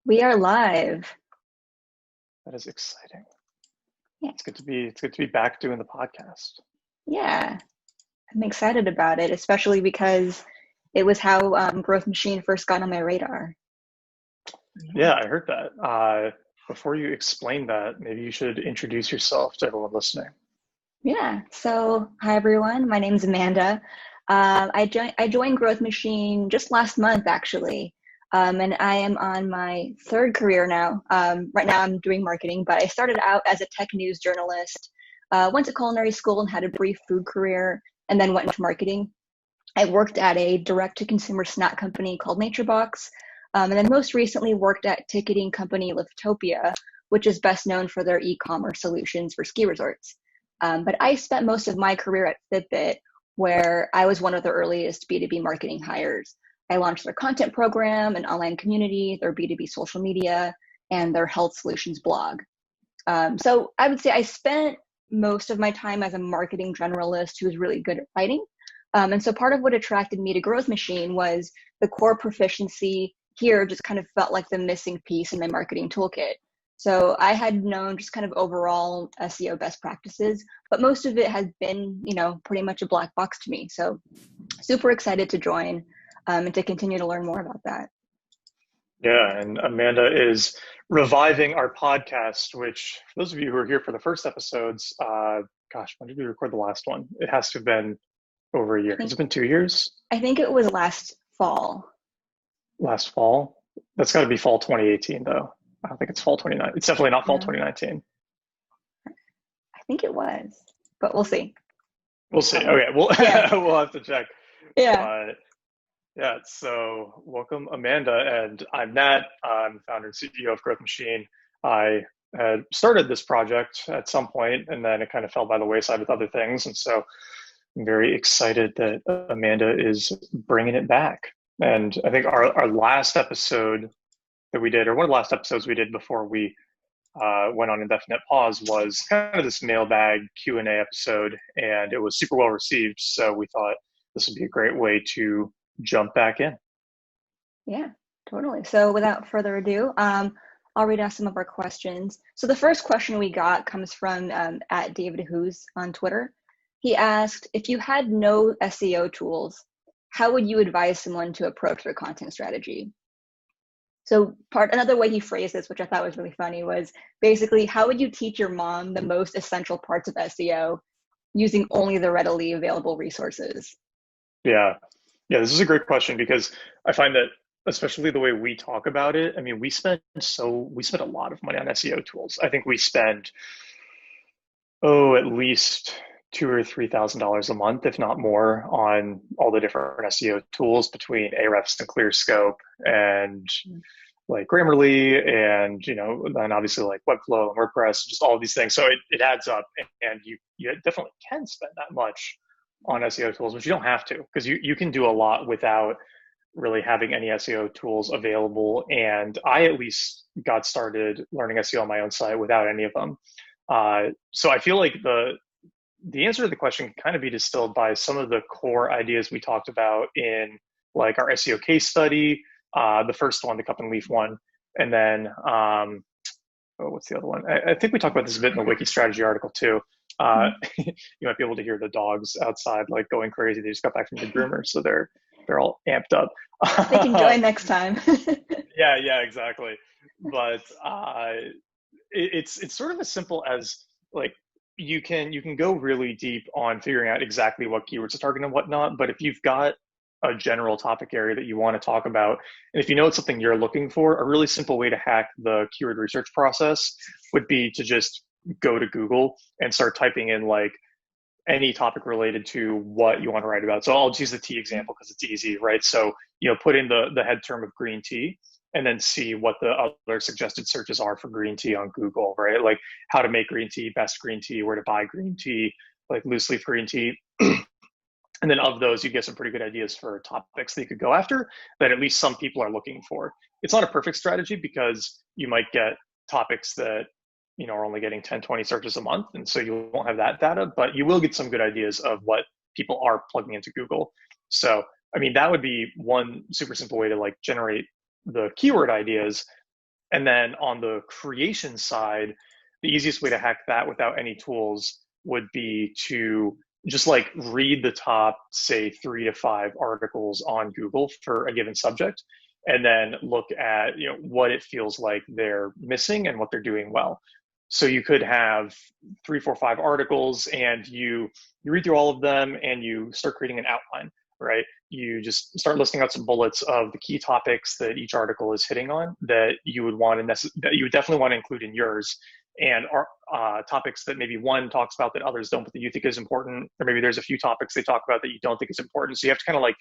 We are live. That is exciting. Yeah. It's good to be back doing the podcast. Yeah. I'm excited about it, especially because it was how Growth Machine first got on my radar. Yeah, Yeah. I heard that. Before you explain that, maybe you should introduce yourself to everyone listening. Yeah. So, hi everyone. My name's Amanda. I joined Growth Machine just last month, actually. And I am on my third career now. Right now, I'm doing marketing, but I started out as a tech news journalist, went to culinary school and had a brief food career, and then went into marketing. I worked at a direct-to-consumer snack company called NatureBox, and then most recently worked at ticketing company Liftopia, which is best known for their e-commerce solutions for ski resorts. But I spent most of my career at Fitbit, where I was one of the earliest B2B marketing hires. I launched their content program, an online community, their B2B social media, and their health solutions blog. So I would say I spent most of my time as a marketing generalist who was really good at writing. And so part of what attracted me to Growth Machine was the core proficiency here just kind of felt like the missing piece in my marketing toolkit. So I had known just kind of overall SEO best practices, but most of it has been, pretty much a black box to me. So super excited to join and to continue to learn more about that. Yeah, and Amanda is reviving our podcast, which for those of you who are here for the first episodes, gosh, when did we record the last one? It has to have been over a I year. Has think it been 2 years? I think it was last fall. Last fall? That's got to be fall 2018, though. I don't think it's fall 29. It's definitely not fall No, 2019. I think it was, but we'll see. We'll see. Okay, we'll Yeah, we'll have to check. yeah. But yeah, so welcome, Amanda, and I'm Nat. I'm the founder and CEO of Growth Machine. I had started this project at some point, and then it kind of fell by the wayside with other things. And so I'm very excited that Amanda is bringing it back. And I think our last episode that we did, or one of the last episodes we did before we went on indefinite pause, was kind of this mailbag Q&A episode, and it was super well received. So we thought this would be a great way to jump back in. Yeah, totally. So without further ado, I'll read out some of our questions. So the first question we got comes from at David Who's on Twitter. He asked, if you had no SEO tools, how would you advise someone to approach their content strategy? So another way he phrased this, which I thought was really funny, was basically, how would you teach your mom the most essential parts of SEO using only the readily available resources? Yeah. Yeah, this is a great question because I find that especially the way we talk about it, I mean, we spend a lot of money on SEO tools. I think we spend at least $2,000 or $3,000 a month, if not more, on all the different SEO tools between Ahrefs and ClearScope and like Grammarly and then obviously like Webflow and WordPress, just all of these things. So it adds up, and you definitely can spend that much on SEO tools, but you don't have to, because you can do a lot without really having any SEO tools available. And I at least got started learning SEO on my own site without any of them. So I feel like the answer to the question can kind of be distilled by some of the core ideas we talked about in like our SEO case study, the first one, the cup and leaf one, and then what's the other one? I think we talked about this a bit in the wiki strategy article too. You might be able to hear the dogs outside like going crazy. They just got back from the groomer, so they're all amped up. They can join next time. Yeah, exactly. But it's sort of as simple as like you can go really deep on figuring out exactly what keywords to target and whatnot. But if you've got a general topic area that you want to talk about, and if you know it's something you're looking for, a really simple way to hack the keyword research process would be to just go to Google and start typing in like any topic related to what you want to write about. So I'll just use the tea example because it's easy, right? So, put in the head term of green tea and then see what the other suggested searches are for green tea on Google, right? Like how to make green tea, best green tea, where to buy green tea, like loose leaf green tea. And then of those, you get some pretty good ideas for topics that you could go after that at least some people are looking for. It's not a perfect strategy because you might get topics that are only getting 10, 20 searches a month. And so you won't have that data, but you will get some good ideas of what people are plugging into Google. So, I mean, that would be one super simple way to like generate the keyword ideas. And then on the creation side, the easiest way to hack that without any tools would be to just like read the top, say, 3 to 5 articles on Google for a given subject, and then look at what it feels like they're missing and what they're doing well. So you could have 3, 4, 5 articles, and you read through all of them, and you start creating an outline, right? You just start listing out some bullets of the key topics that each article is hitting on that you would definitely want to include in yours, and topics that maybe one talks about that others don't, but that you think is important, or maybe there's a few topics they talk about that you don't think is important. So you have to kind of like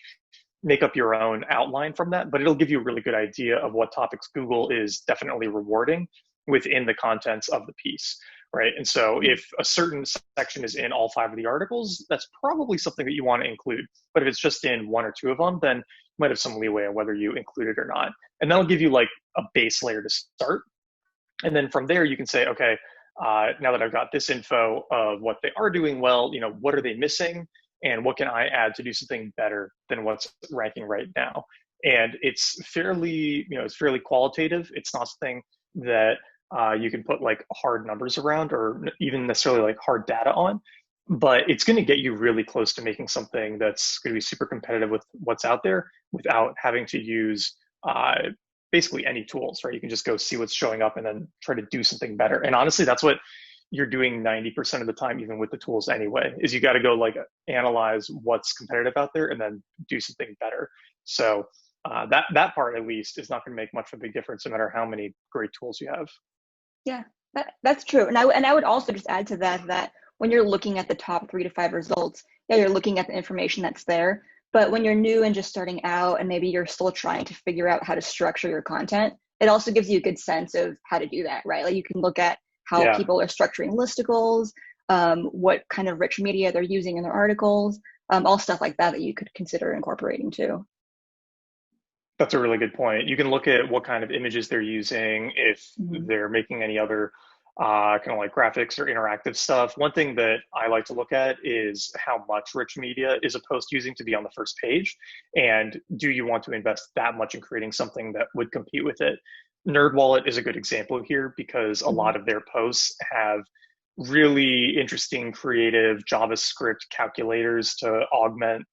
make up your own outline from that, but it'll give you a really good idea of what topics Google is definitely rewarding within the contents of the piece, right? And so if a certain section is in all 5 of the articles, that's probably something that you want to include. But if it's just in 1 or 2 of them, then you might have some leeway on whether you include it or not. And that'll give you like a base layer to start. And then from there, you can say, okay, now that I've got this info of what they are doing well, what are they missing? And what can I add to do something better than what's ranking right now? And it's fairly qualitative. It's not something that you can put like hard numbers around, or even necessarily like hard data on, but it's going to get you really close to making something that's going to be super competitive with what's out there without having to use basically any tools, right? You can just go see what's showing up and then try to do something better. And honestly, that's what you're doing 90% of the time, even with the tools anyway, is you got to go like analyze what's competitive out there and then do something better. So that part at least is not going to make much of a big difference no matter how many great tools you have. Yeah, that's true. And I would also just add to that when you're looking at the top 3 to 5 results, yeah, you're looking at the information that's there. But when you're new and just starting out, and maybe you're still trying to figure out how to structure your content, it also gives you a good sense of how to do that, right? Like you can look at how people are structuring listicles, what kind of rich media they're using in their articles, all stuff like that you could consider incorporating too. That's a really good point. You can look at what kind of images they're using, if they're making any other kind of like graphics or interactive stuff. One thing that I like to look at is how much rich media is a post using to be on the first page. And do you want to invest that much in creating something that would compete with it? NerdWallet is a good example here because a lot of their posts have really interesting, creative JavaScript calculators to augment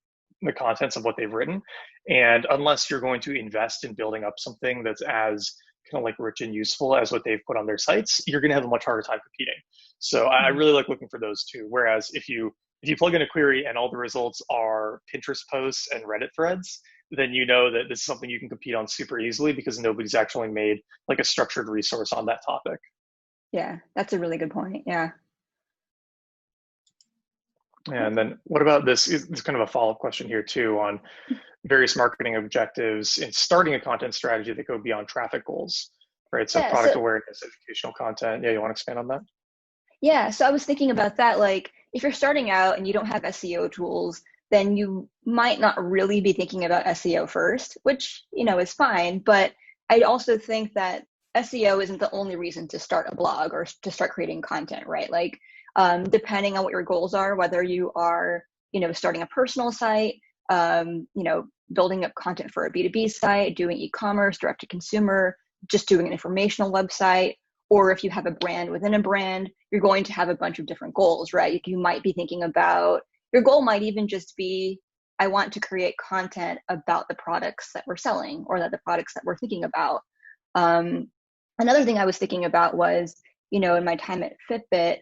the contents of what they've written. And unless you're going to invest in building up something that's as kind of like rich and useful as what they've put on their sites, you're going to have a much harder time competing. So I really like looking for those too. Whereas if you plug in a query and all the results are Pinterest posts and Reddit threads, then you know that this is something you can compete on super easily because nobody's actually made like a structured resource on that topic. Yeah, that's a really good point. Yeah. And then what about this? It's kind of a follow-up question here too on various marketing objectives in starting a content strategy that go beyond traffic goals, right? So product awareness, educational content. Yeah, you want to expand on that? Yeah, so I was thinking about that. Like if you're starting out and you don't have SEO tools, then you might not really be thinking about SEO first, which, is fine. But I also think that SEO isn't the only reason to start a blog or to start creating content, right? Like depending on what your goals are, whether you are, starting a personal site, building up content for a B2B site, doing e-commerce, direct to consumer, just doing an informational website, or if you have a brand within a brand, you're going to have a bunch of different goals, right? You might be thinking about, your goal might even just be, I want to create content about the products that we're selling or that the products that we're thinking about. Another thing I was thinking about was, in my time at Fitbit,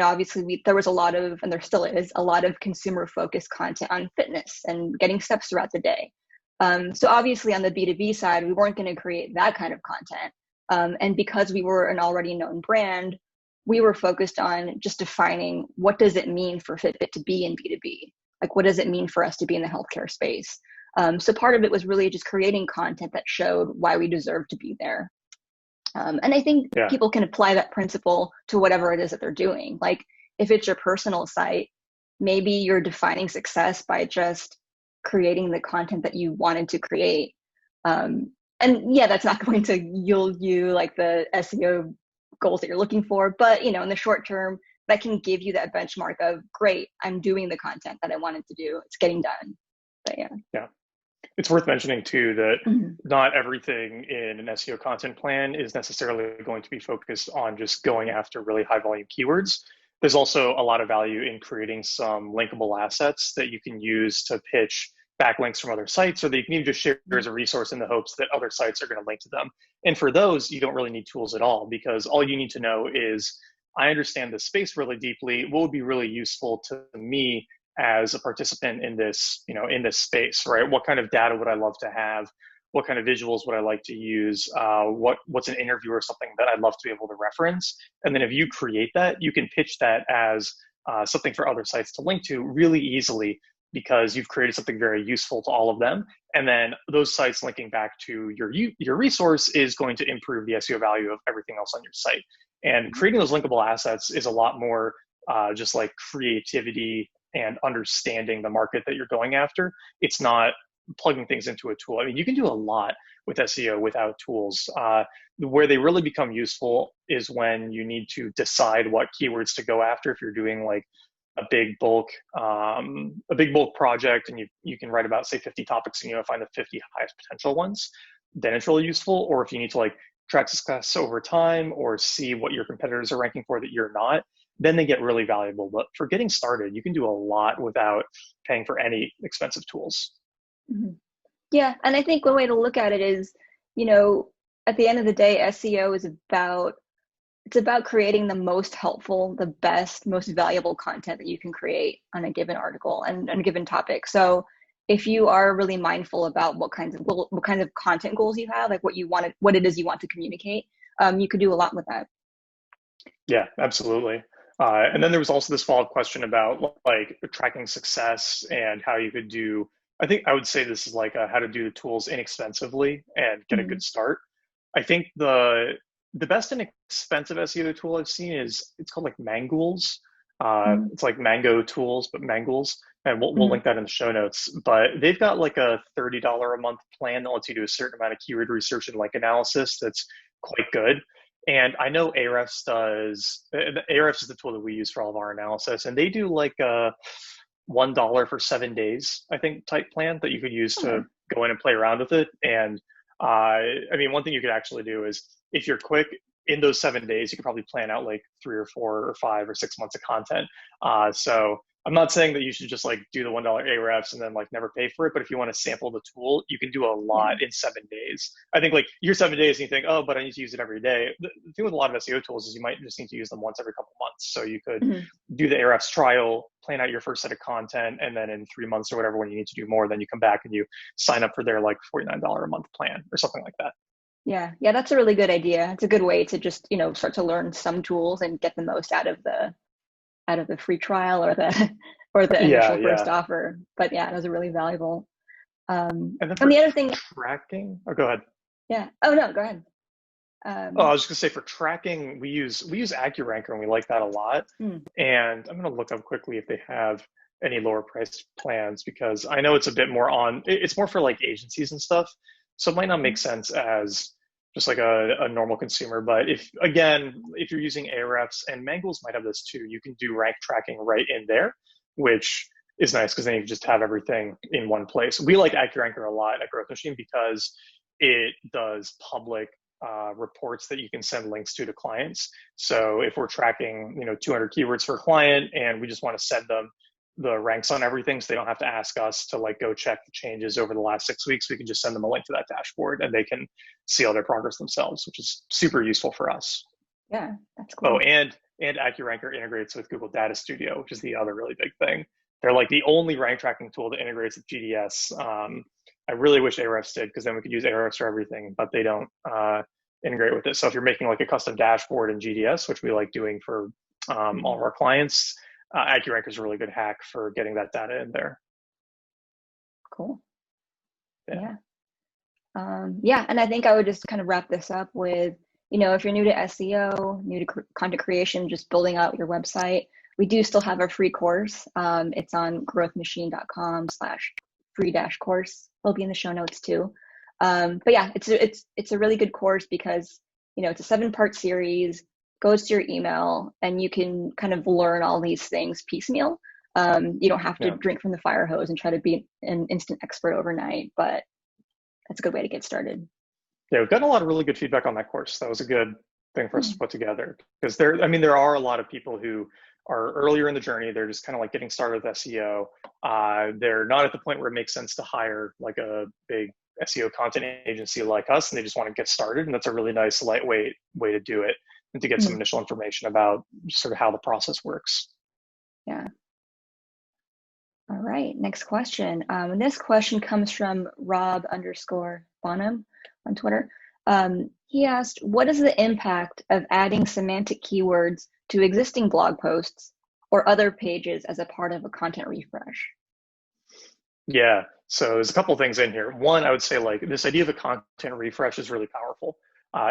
obviously there was a lot of, and there still is a lot of consumer focused content on fitness and getting steps throughout the day. So obviously on the B2B side, we weren't going to create that kind of content. And because we were an already known brand, we were focused on just defining what does it mean for Fitbit to be in B2B? Like, what does it mean for us to be in the healthcare space? So part of it was really just creating content that showed why we deserve to be there. And I think people can apply that principle to whatever it is that they're doing. Like if it's your personal site, maybe you're defining success by just creating the content that you wanted to create. And yeah, that's not going to yield you like the SEO goals that you're looking for, but in the short term, that can give you that benchmark of great, I'm doing the content that I wanted to do. It's getting done. But yeah. It's worth mentioning too that Mhm. not everything in an SEO content plan is necessarily going to be focused on just going after really high volume keywords. There's also a lot of value in creating some linkable assets that you can use to pitch backlinks from other sites, or that you can even just share as a resource in the hopes that other sites are going to link to them. And for those, you don't really need tools at all, because all you need to know is, I understand this space really deeply. What would be really useful to me as a participant in this, in this space, right? What kind of data would I love to have? What kind of visuals would I like to use? What's an interview or something that I'd love to be able to reference? And then if you create that, you can pitch that as something for other sites to link to really easily, because you've created something very useful to all of them. And then those sites linking back to your resource is going to improve the SEO value of everything else on your site. And creating those linkable assets is a lot more just like creativity and understanding the market that you're going after. It's not plugging things into a tool. I mean, you can do a lot with SEO without tools. Where they really become useful is when you need to decide what keywords to go after. If you're doing like a big bulk project, and you can write about, say, 50 topics, and find the 50 highest potential ones, then it's really useful. Or if you need to like track success over time or see what your competitors are ranking for that you're not, then they get really valuable. But for getting started, you can do a lot without paying for any expensive tools. Mhm. Yeah, and I think one way to look at it is, at the end of the day, SEO is about creating the most helpful, the best, most valuable content that you can create on a given article and on a given topic. So if you are really mindful about what kinds of content goals you have, like what it is you want to communicate, you could do a lot with that. Yeah, absolutely. And then there was also this follow-up question about like tracking success and how you could do. I think I would say this is like how to do the tools inexpensively and get a Mhm. good start. I think the best inexpensive SEO tool I've seen it's called like Mangools. Mhm. It's like Mango Tools, but Mangools, and we'll Mhm. link that in the show notes. But they've got like a $30 a month plan that lets you do a certain amount of keyword research and link analysis. That's quite good. And I know Ahrefs does. Ahrefs is the tool that we use for all of our analysis, and they do like a $1 for 7 days, I think, type plan that you could use to Okay. go in and play around with it. And I mean, one thing you could actually do is, if you're quick in those 7 days, you could probably plan out like 3 or 4 or 5 or 6 months of content. So I'm not saying that you should just like do the $1 Ahrefs and then like never pay for it. But if you want to sample the tool, you can do a Yeah. lot in 7 days. I think like you're 7 days and you think, oh, but I need to use it every day. The thing with a lot of SEO tools is you might just need to use them once every couple of months. So you could Mhm. do the Ahrefs trial, plan out your first set of content, and then in 3 months or whatever, when you need to do more, then you come back and you sign up for their like $49 a month plan or something like that. Yeah, yeah, that's a really good idea. It's a good way to just, start to learn some tools and get the most out of the free trial or the or the Yeah, initial first yeah. offer. But yeah, those are really valuable. And then And for the other thing, tracking, oh, go ahead. yeah. Oh no, go ahead. Oh, I Um, was just gonna say, for tracking, we use AccuRanker, and we like that a lot. hmm, And I'm gonna look up quickly if they have any lower priced plans, because I know it's a bit more it's more for like agencies and stuff. So it might not make sense as just like a normal consumer. But if you're using Ahrefs, and Mangles might have this too, you can do rank tracking right in there, which is nice because then you can just have everything in one place. We like AccuRanker a lot at Growth Machine because it does public reports that you can send links to clients. So if we're tracking, 200 keywords for a client, and we just want to send them the ranks on everything, so they don't have to ask us to like go check the changes over the last 6 weeks, we can just send them a link to that dashboard, and they can see all their progress themselves, which is super useful for us. yeah, that's Oh, cool. and AccuRanker integrates with Google Data Studio, which is the other really big thing. They're like the only rank tracking tool that integrates with GDS. I really wish Ahrefs did, because then we could use Ahrefs for everything, but they don't integrate with it. So if you're making like a custom dashboard in GDS, which we like doing for all Mhm. of our clients, AccuRanker is a really good hack for getting that data in there. Cool. Yeah. Yeah. Yeah, and I think I would just kind of wrap this up with, if you're new to SEO, new to content creation, just building out your website, we do still have our free course. It's on growthmachine.com/free-course. It'll be in the show notes too. But yeah, it's a really good course because, it's a 7-part series, goes to your email, and you can kind of learn all these things piecemeal. You don't have to Yeah. drink from the fire hose and try to be an instant expert overnight, but that's a good way to get started. Yeah, we've gotten a lot of really good feedback on that course. That was a good thing for us Yeah. to put together because I mean, there are a lot of people who are earlier in the journey. They're just kind of like getting started with SEO. They're not at the point where it makes sense to hire like a big SEO content agency like us, and they just want to get started. And that's a really nice, lightweight way to do it and to get some Mhm. initial information about sort of how the process works. Yeah. All right, next question. And this question comes from Rob_Bonham on Twitter. He asked, what is the impact of adding semantic keywords to existing blog posts or other pages as a part of a content refresh? Yeah, so there's a couple of things in here. One, I would say like this idea of a content refresh is really powerful.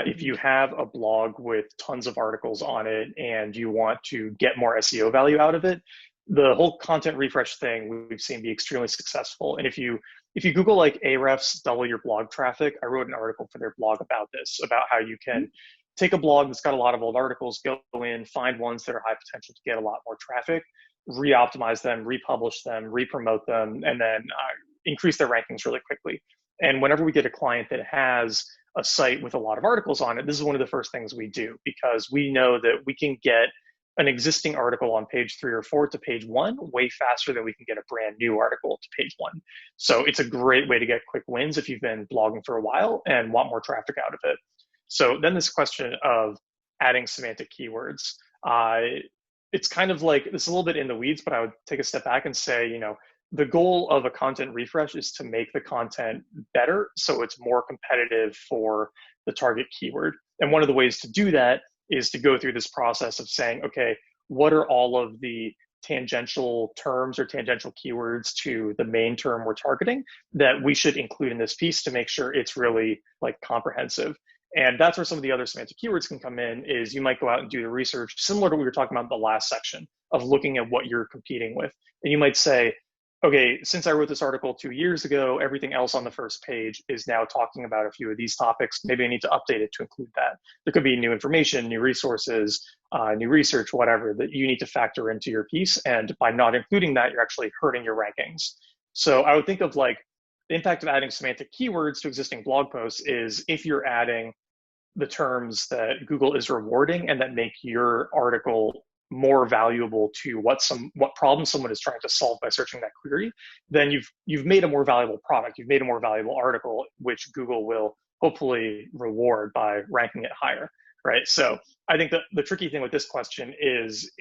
If you have a blog with tons of articles on it and you want to get more SEO value out of it, the whole content refresh thing we've seen be extremely successful. And if you Google like Ahrefs double your blog traffic, I wrote an article for their blog about this, about how you can take a blog that's got a lot of old articles, go in, find ones that are high potential to get a lot more traffic, re-optimize them, republish them, re-promote them, and then increase their rankings really quickly. And whenever we get a client that has a site with a lot of articles on it, this is one of the first things we do because we know that we can get an existing article on page 3 or 4 to page 1 way faster than we can get a brand new article to page 1. So it's a great way to get quick wins if you've been blogging for a while and want more traffic out of it. So then this question of adding semantic keywords. It's kind of like, it's a little bit in the weeds, but I would take a step back and say, you know, the goal of a content refresh is to make the content better so it's more competitive for the target keyword. And one of the ways to do that is to go through this process of saying, okay, what are all of the tangential terms or tangential keywords to the main term we're targeting that we should include in this piece to make sure it's really like comprehensive. And that's where some of the other semantic keywords can come in, is you might go out and do the research similar to what we were talking about in the last section of looking at what you're competing with. And you might say, okay, since I wrote this article 2 years ago, everything else on the first page is now talking about a few of these topics. Maybe I need to update it to include that. There could be new information, new resources, new research, whatever, that you need to factor into your piece. And by not including that, you're actually hurting your rankings. So I would think of like the impact of adding semantic keywords to existing blog posts is if you're adding the terms that Google is rewarding and that make your article more valuable to what problem someone is trying to solve by searching that query, then you've made a more valuable product. You've made a more valuable article, which Google will hopefully reward by ranking it higher, right? So I think that the tricky thing with this question is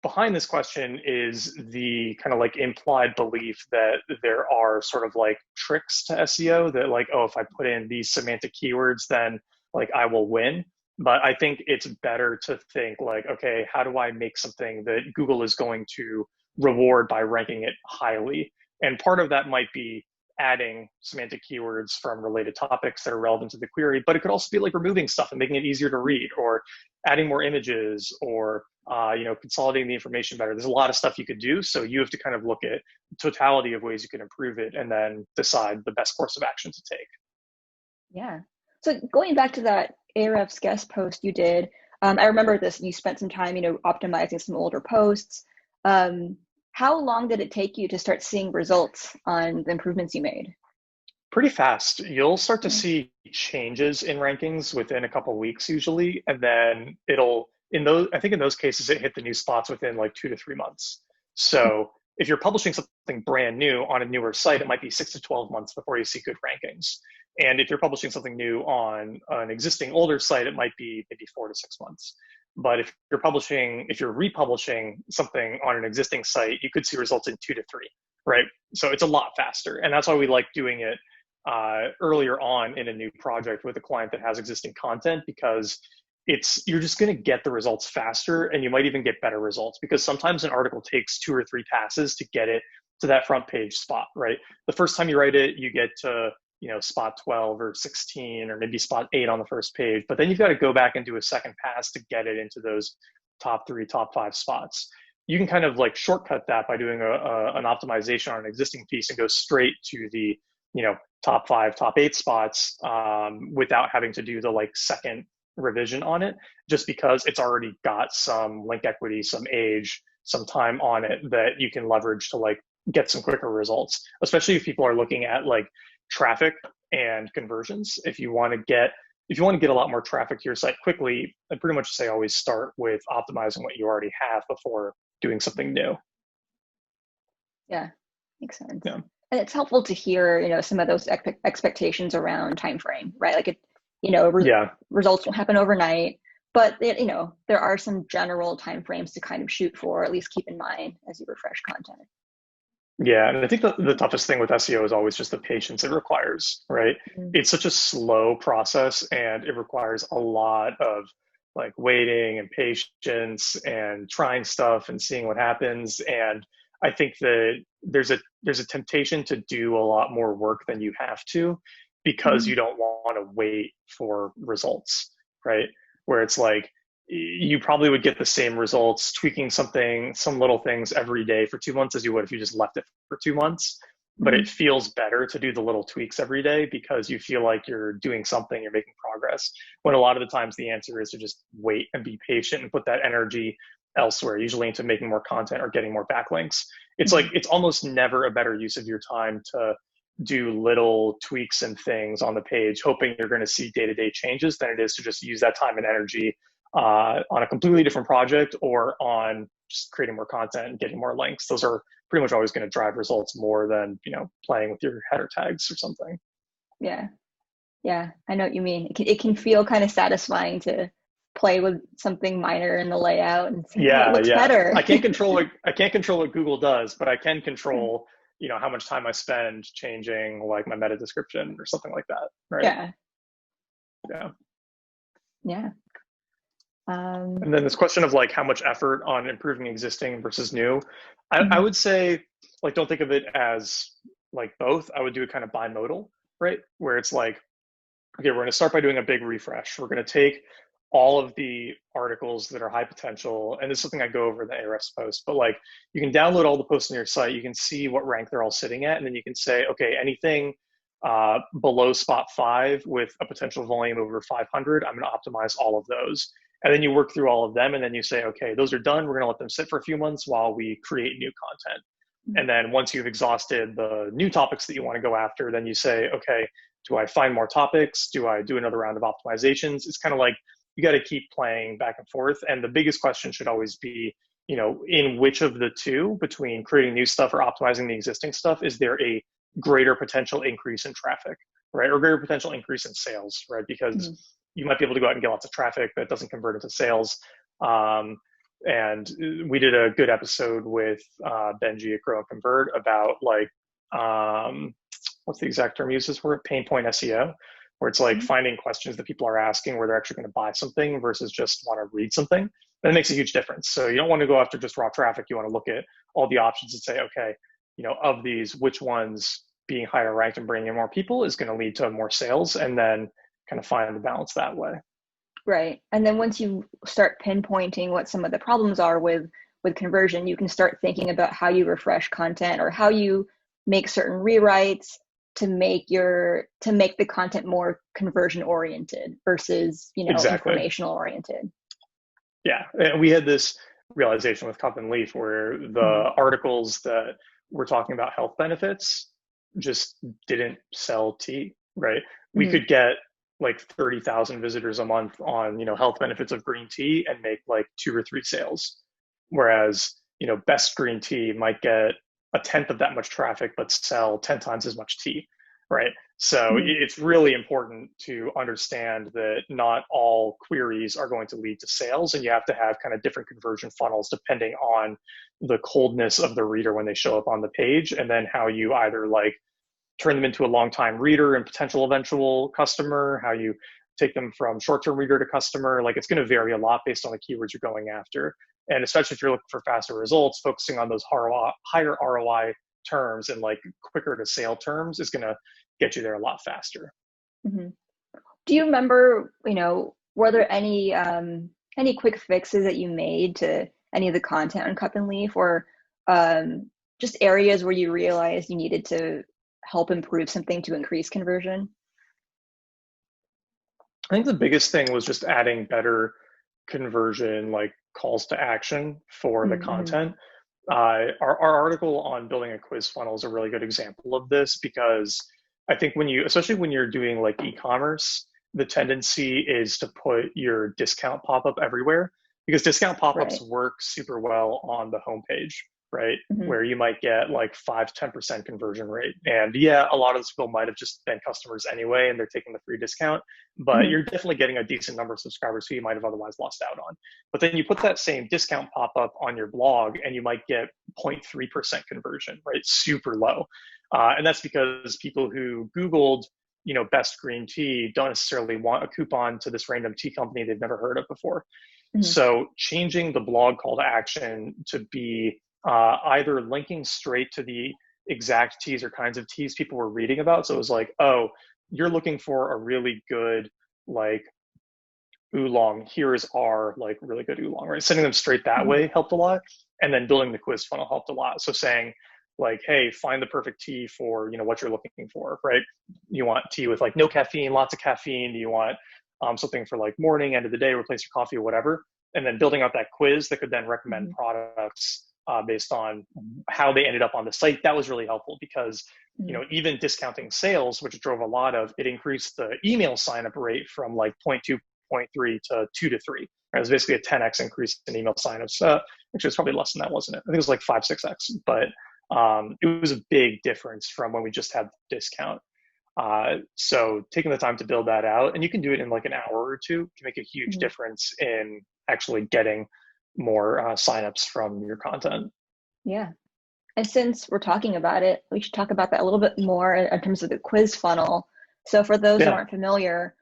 behind this question is the kind of like implied belief that there are sort of like tricks to SEO that like, oh, if I put in these semantic keywords, then like I will win. But I think it's better to think like, okay, how do I make something that Google is going to reward by ranking it highly? And part of that might be adding semantic keywords from related topics that are relevant to the query, but it could also be like removing stuff and making it easier to read, or adding more images, or consolidating the information better. There's a lot of stuff you could do. So you have to kind of look at the totality of ways you can improve it and then decide the best course of action to take. Yeah. So going back to that Ahrefs guest post you did, I remember this, you spent some time, optimizing some older posts. How long did it take you to start seeing results on the improvements you made? Pretty fast. You'll start to see changes in rankings within a couple of weeks usually. And then I think in those cases, it hit the new spots within like 2 to 3 months. So if you're publishing something brand new on a newer site, it might be 6 to 12 months before you see good rankings. And if you're publishing something new on an existing older site, it might be maybe 4 to 6 months. But if you're republishing something on an existing site, you could see results in 2 to 3, right? So it's a lot faster. And that's why we like doing it earlier on in a new project with a client that has existing content, because you're just going to get the results faster, and you might even get better results, because sometimes an article takes 2 or 3 passes to get it to that front page spot, right? The first time you write it, you get to spot 12 or 16 or maybe spot 8 on the first page, but then you've got to go back and do a second pass to get it into those top 3, top 5 spots. You can kind of like shortcut that by doing an optimization on an existing piece and go straight to the top 5, top 8 spots without having to do the like second revision on it, just because it's already got some link equity, some age, some time on it that you can leverage to like get some quicker results, especially if people are looking at like traffic and conversions. If you want to get a lot more traffic to your site quickly, I pretty much say always start with optimizing what you already have before doing something new. Yeah, makes sense. Yeah. And it's helpful to hear, some of those expectations around time frame, right? Like results won't happen overnight, but there are some general time frames to kind of shoot for, at least keep in mind as you refresh content. Yeah, and I think the toughest thing with SEO is always just the patience it requires, right? Mm-hmm. It's such a slow process and it requires a lot of like waiting and patience and trying stuff and seeing what happens. And I think that there's a temptation to do a lot more work than you have to because you don't want to wait for results, right? Where it's like you probably would get the same results tweaking some little things every day for 2 months as you would if you just left it for 2 months. But it feels better to do the little tweaks every day because you feel like you're doing something, you're making progress. When a lot of the times the answer is to just wait and be patient and put that energy elsewhere, usually into making more content or getting more backlinks. It's like it's almost never a better use of your time to do little tweaks and things on the page, hoping you're going to see day-to-day changes than it is to just use that time and energy on a completely different project or on just creating more content and getting more links. Those are pretty much always going to drive results more than playing with your header tags or something. Yeah, I know what you mean. It can feel kind of satisfying to play with something minor in the layout and say, oh, it looks better. I can't control what Google does, but I can control how much time I spend changing like my meta description or something like that, right? Yeah. And then this question of like how much effort on improving existing versus new, I would say like don't think of it as like both. I would do it kind of bimodal, right? Where it's like, okay, we're going to start by doing a big refresh. We're going to take all of the articles that are high potential, and this is something I go over in the Ahrefs post, but like you can download all the posts on your site, you can see what rank they're all sitting at, and then you can say, okay, anything below spot 5 with a potential volume over 500, I'm going to optimize all of those. And then you work through all of them, and then you say, okay, those are done. We're going to let them sit for a few months while we create new content. And then once you've exhausted the new topics that you want to go after, then you say, okay, do I find more topics? Do I do another round of optimizations? It's kind of like you got to keep playing back and forth. And the biggest question should always be, in which of the two, between creating new stuff or optimizing the existing stuff, is there a greater potential increase in traffic, right? Or greater potential increase in sales, right? Because you might be able to go out and get lots of traffic that doesn't convert into sales. And we did a good episode with Benji at Grow and Convert about like, what's the exact term uses for it? Pain point SEO, where it's like finding questions that people are asking where they're actually going to buy something versus just want to read something. And it makes a huge difference. So you don't want to go after just raw traffic. You want to look at all the options and say, okay, of these, which ones being higher ranked and bringing in more people is going to lead to more sales, and then kind of find the balance that way. Right. And then once you start pinpointing what some of the problems are with conversion, you can start thinking about how you refresh content or how you make certain rewrites to make the content more conversion oriented versus, informational oriented. Yeah. And we had this realization with Cup and Leaf where the articles that were talking about health benefits just didn't sell tea, right? We could get like 30,000 visitors a month on, health benefits of green tea and make like 2 or 3 sales. Whereas, best green tea might get a tenth of that much traffic, but sell 10 times as much tea, right? So it's really important to understand that not all queries are going to lead to sales, and you have to have kind of different conversion funnels depending on the coldness of the reader when they show up on the page, and then how you either like turn them into a long-time reader and potential eventual customer, how you take them from short-term reader to customer. Like it's going to vary a lot based on the keywords you're going after. And especially if you're looking for faster results, focusing on those higher ROI terms and like quicker to sale terms is going to get you there a lot faster. Do you remember, were there any quick fixes that you made to any of the content on Cup and Leaf, or just areas where you realized you needed to help improve something to increase conversion? I think the biggest thing was just adding better conversion like calls to action for the Mm-hmm. content. Our article on building a quiz funnel is a really good example of this, because I think when you, especially when you're doing like e-commerce, the tendency is to put your discount pop-up everywhere, because discount pop-ups Right. work super well on the homepage, right? Mm-hmm. Where you might get like 5 to 10% conversion rate. And yeah, a lot of those people might have just been customers anyway, and they're taking the free discount, but Mm-hmm. you're definitely getting a decent number of subscribers who you might have otherwise lost out on. But then you put that same discount pop up on your blog and you might get 0.3% conversion, right? Super low. And that's because people who Googled, best green tea don't necessarily want a coupon to this random tea company they've never heard of before. Mm-hmm. So changing the blog call to action to be either linking straight to the exact teas or kinds of teas people were reading about. So it was like, oh, you're looking for a really good, like, oolong, here is our like really good oolong, right? Sending them straight that Mm-hmm. way helped a lot. And then building the quiz funnel helped a lot. So saying like, hey, find the perfect tea for, what you're looking for, right? You want tea with like no caffeine, lots of caffeine. Do you want something for like morning, end of the day, replace your coffee or whatever? And then building out that quiz that could then recommend Mm-hmm. products based on how they ended up on the site. That was really helpful because, Mm-hmm. even discounting sales, which drove a lot of, it increased the email sign up rate from like 0.2 to 2 to 3. Right? It was basically a 10x increase in email signups. Actually, it's probably less than that, wasn't it? I think it was like 5, 6x. But it was a big difference from when we just had the discount. So taking the time to build that out, and you can do it in like an hour or two, can make a huge Mm-hmm. difference in actually getting more signups from your content. Yeah. And since we're talking about it, we should talk about that a little bit more in terms of the quiz funnel. So for those who Yeah. aren't familiar,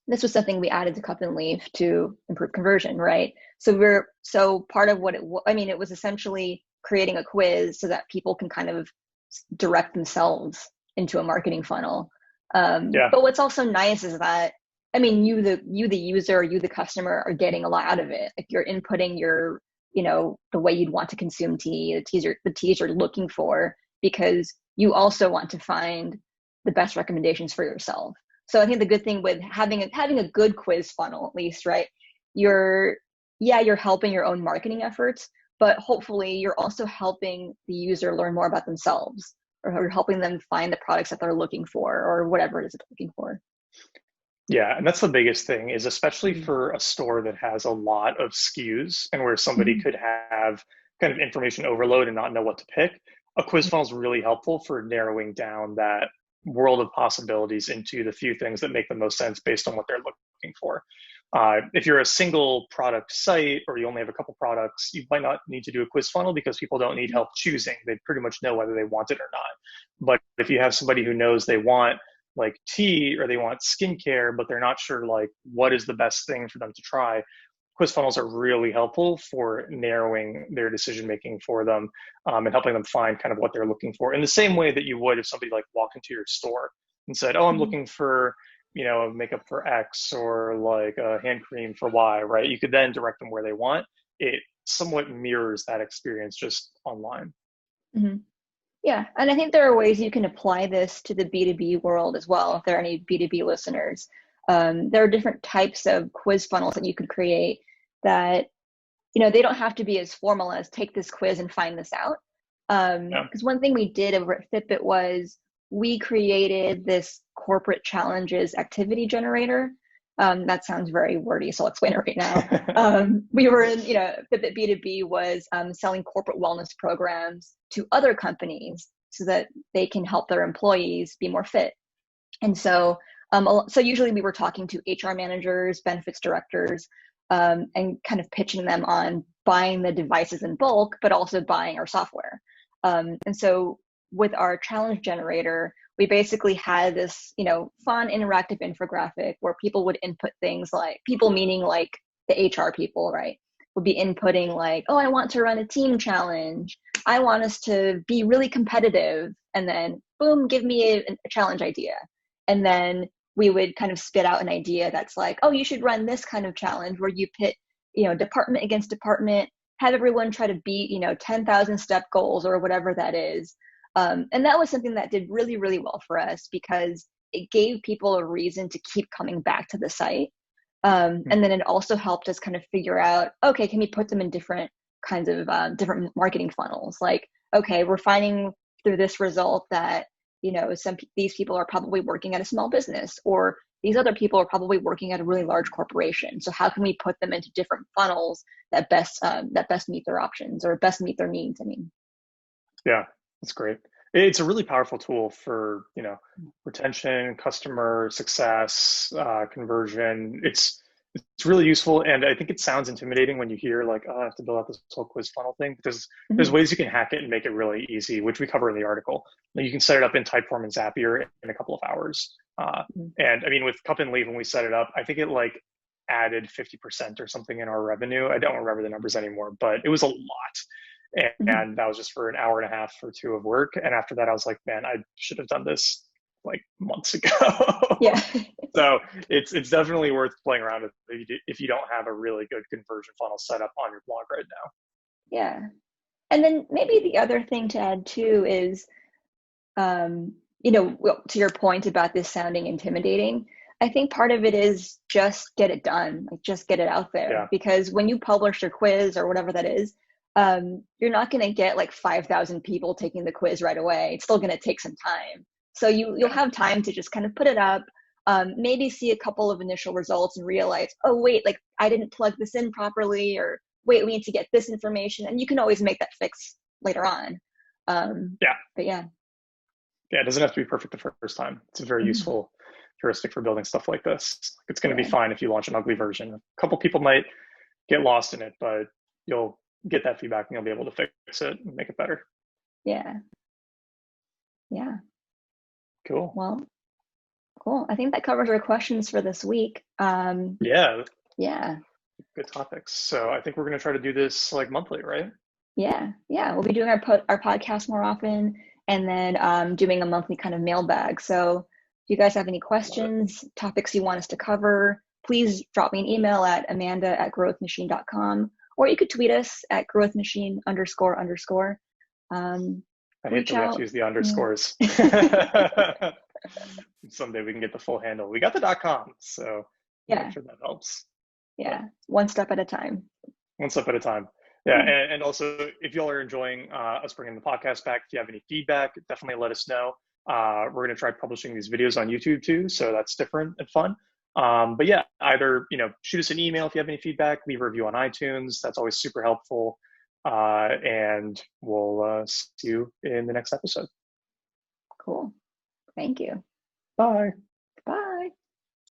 this was something we added to Cup and Leaf to improve conversion, right? So part of what it was essentially creating a quiz so that people can kind of direct themselves into a marketing funnel. Yeah. But what's also nice is that, you the user, you the customer are getting a lot out of it. Like you're inputting your, the way you'd want to consume tea, the teas you're looking for, because you also want to find the best recommendations for yourself. So I think the good thing with having a good quiz funnel, at least, right? You're helping your own marketing efforts, but hopefully you're also helping the user learn more about themselves, or you're helping them find the products that they're looking for, or whatever it is they're looking for. Yeah, and that's the biggest thing, is especially Mm-hmm. for a store that has a lot of SKUs and where somebody Mm-hmm. could have kind of information overload and not know what to pick. A quiz funnel is really helpful for narrowing down that world of possibilities into the few things that make the most sense based on what they're looking for. If you're a single product site or you only have a couple products, you might not need to do a quiz funnel because people don't need help choosing. They pretty much know whether they want it or not. But if you have somebody who knows they want like tea or they want skincare, but they're not sure like what is the best thing for them to try, quiz funnels are really helpful for narrowing their decision making for them, and helping them find kind of what they're looking for in the same way that you would if somebody like walked into your store and said, oh, I'm Mm-hmm. looking for makeup for X or like a hand cream for Y, right? You could then direct them where they want. It somewhat mirrors that experience just online. Mm-hmm. Yeah, and I think there are ways you can apply this to the B2B world as well. If there are any B2B listeners, there are different types of quiz funnels that you could create that, they don't have to be as formal as take this quiz and find this out. Yeah. Because one thing we did over at Fitbit was we created this corporate challenges activity generator. That sounds very wordy, so I'll explain it right now. We were in, Fitbit B2B was selling corporate wellness programs to other companies so that they can help their employees be more fit. And so usually we were talking to HR managers, benefits directors, and kind of pitching them on buying the devices in bulk, but also buying our software. And so with our challenge generator, we basically had this, fun interactive infographic where people would input things, like people meaning like the HR people, right? Would be inputting like, oh, I want to run a team challenge. I want us to be really competitive. And then boom, give me a challenge idea. And then we would kind of spit out an idea that's like, oh, you should run this kind of challenge where you pit, department against department, have everyone try to beat, 10,000 step goals or whatever that is. And that was something that did really, really well for us because it gave people a reason to keep coming back to the site. And then it also helped us kind of figure out, okay, can we put them in different kinds of different marketing funnels? Like, okay, we're finding through this result that, these people are probably working at a small business, or these other people are probably working at a really large corporation. So how can we put them into different funnels that best meet their options, or best meet their needs? I mean, yeah, that's great. It's a really powerful tool for, retention, customer success, conversion. It's really useful, and I think it sounds intimidating when you hear like, oh, I have to build out this whole quiz funnel thing, because there's ways you can hack it and make it really easy, which we cover in the article. You can set it up in Typeform and Zapier in a couple of hours. And I mean, with Cup and Leave, when we set it up, I think it like added 50% or something in our revenue. I don't remember the numbers anymore, but it was a lot. And that was just for an hour and a half or two of work. And after that, I was like, man, I should have done this like months ago. Yeah. So it's definitely worth playing around with if you don't have a really good conversion funnel set up on your blog right now. Yeah. And then maybe the other thing to add too is, to your point about this sounding intimidating, I think part of it is just get it done, like just get it out there. Yeah. Because when you publish your quiz or whatever that is, you're not going to get like 5,000 people taking the quiz right away. It's still going to take some time. So you'll have time to just kind of put it up, maybe see a couple of initial results and realize, oh, wait, like I didn't plug this in properly, or wait, we need to get this information. And you can always make that fix later on. But yeah. Yeah, it doesn't have to be perfect the first time. It's a very useful heuristic for building stuff like this. It's going to be fine if you launch an ugly version. A couple people might get lost in it, but you'll get that feedback and you'll be able to fix it and make it better. Yeah. Cool. Well, cool. I think that covers our questions for this week. Yeah. Good topics. So I think we're going to try to do this like monthly, right? Yeah. We'll be doing our podcast more often, and then doing a monthly kind of mailbag. So if you guys have any questions, topics you want us to cover, please drop me an email at amanda@growthmachine.com, or you could tweet us at growthmachine__. I hate that we have to use the underscores. Someday we can get the full handle. We got the .com, so I'm sure that helps. Yeah, one step at a time. One step at a time. Yeah, and also if y'all are enjoying us bringing the podcast back, if you have any feedback, definitely let us know. We're going to try publishing these videos on YouTube too, so that's different and fun. But yeah, either shoot us an email if you have any feedback, leave a review on iTunes. That's always super helpful. And we'll see you in the next episode. Cool. Thank you. Bye.